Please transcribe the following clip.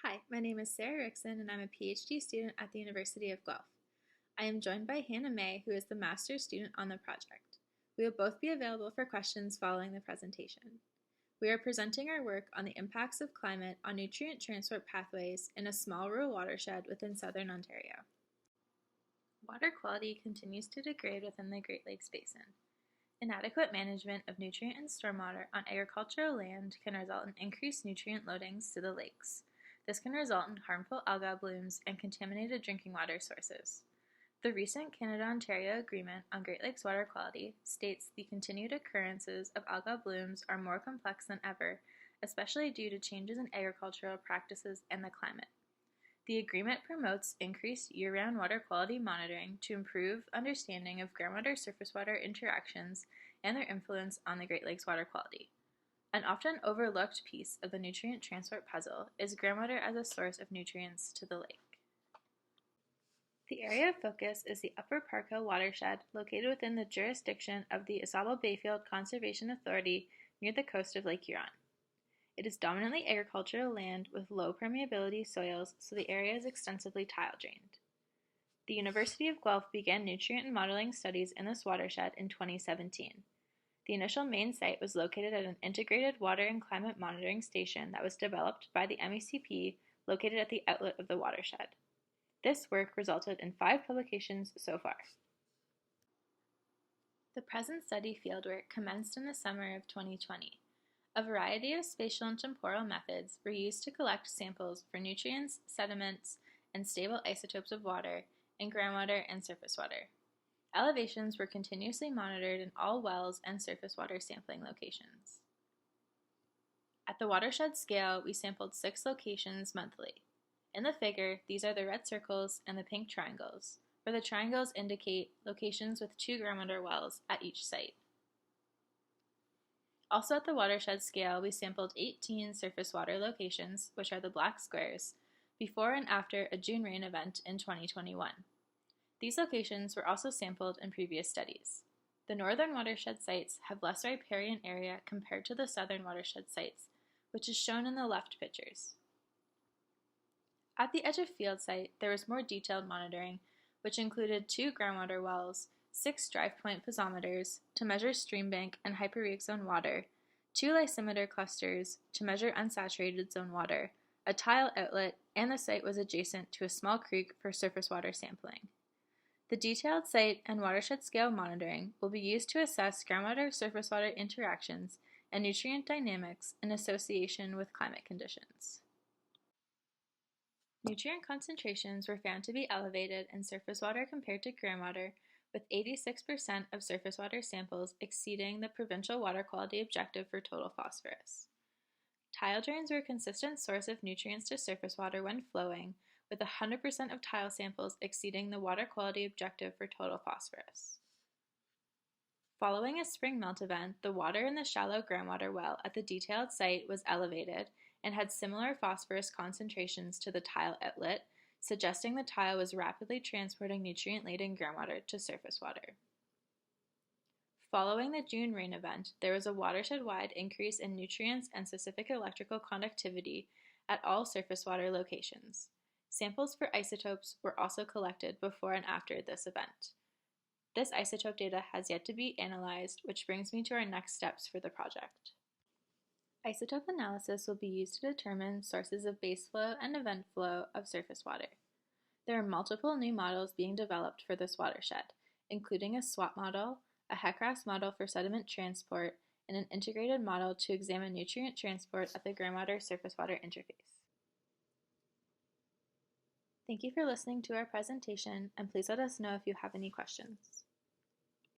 Hi, my name is Sarah Rixon and I'm a PhD student at the University of Guelph. I am joined by Hannah May, who is the master's student on the project. We will both be available for questions following the presentation. We are presenting our work on the impacts of climate on nutrient transport pathways in a small rural watershed within southern Ontario. Water quality continues to degrade within the Great Lakes Basin. Inadequate management of nutrient and stormwater on agricultural land can result in increased nutrient loadings to the lakes. This can result in harmful algal blooms and contaminated drinking water sources. The recent Canada-Ontario Agreement on Great Lakes water quality states the continued occurrences of algal blooms are more complex than ever, especially due to changes in agricultural practices and the climate. The agreement promotes increased year-round water quality monitoring to improve understanding of groundwater-surface water interactions and their influence on the Great Lakes water quality. An often overlooked piece of the nutrient transport puzzle is groundwater as a source of nutrients to the lake. The area of focus is the Upper Park Hill watershed located within the jurisdiction of the Ausable Bayfield Conservation Authority near the coast of Lake Huron. It is dominantly agricultural land with low permeability soils, so the area is extensively tile drained. The University of Guelph began nutrient and modeling studies in this watershed in 2017. The initial main site was located at an integrated water and climate monitoring station that was developed by the MECP located at the outlet of the watershed. This work resulted in 5 publications so far. The present study fieldwork commenced in the summer of 2020. A variety of spatial and temporal methods were used to collect samples for nutrients, sediments, and stable isotopes of water in groundwater and surface water. Elevations were continuously monitored in all wells and surface water sampling locations. At the watershed scale, we sampled 6 locations monthly. In the figure, these are the red circles and the pink triangles, where the triangles indicate locations with 2 groundwater wells at each site. Also at the watershed scale, we sampled 18 surface water locations, which are the black squares, before and after a June rain event in 2021. These locations were also sampled in previous studies. The northern watershed sites have less riparian area compared to the southern watershed sites, which is shown in the left pictures. At the edge of field site, there was more detailed monitoring, which included 2 groundwater wells, 6 drive point piezometers to measure stream bank and hyperrheic zone water, 2 lysimeter clusters to measure unsaturated zone water, a tile outlet, and the site was adjacent to a small creek for surface water sampling. The detailed site and watershed scale monitoring will be used to assess groundwater-surface water interactions and nutrient dynamics in association with climate conditions. Nutrient concentrations were found to be elevated in surface water compared to groundwater, with 86% of surface water samples exceeding the provincial water quality objective for total phosphorus. Tile drains were a consistent source of nutrients to surface water when flowing, with 100% of tile samples exceeding the water quality objective for total phosphorus. Following a spring melt event, the water in the shallow groundwater well at the detailed site was elevated and had similar phosphorus concentrations to the tile outlet, suggesting the tile was rapidly transporting nutrient-laden groundwater to surface water. Following the June rain event, there was a watershed-wide increase in nutrients and specific electrical conductivity at all surface water locations. Samples for isotopes were also collected before and after this event. This isotope data has yet to be analyzed, which brings me to our next steps for the project. Isotope analysis will be used to determine sources of base flow and event flow of surface water. There are multiple new models being developed for this watershed, including a SWAT model, a HEC-RAS model for sediment transport, and an integrated model to examine nutrient transport at the groundwater-surface water interface. Thank you for listening to our presentation, and please let us know if you have any questions.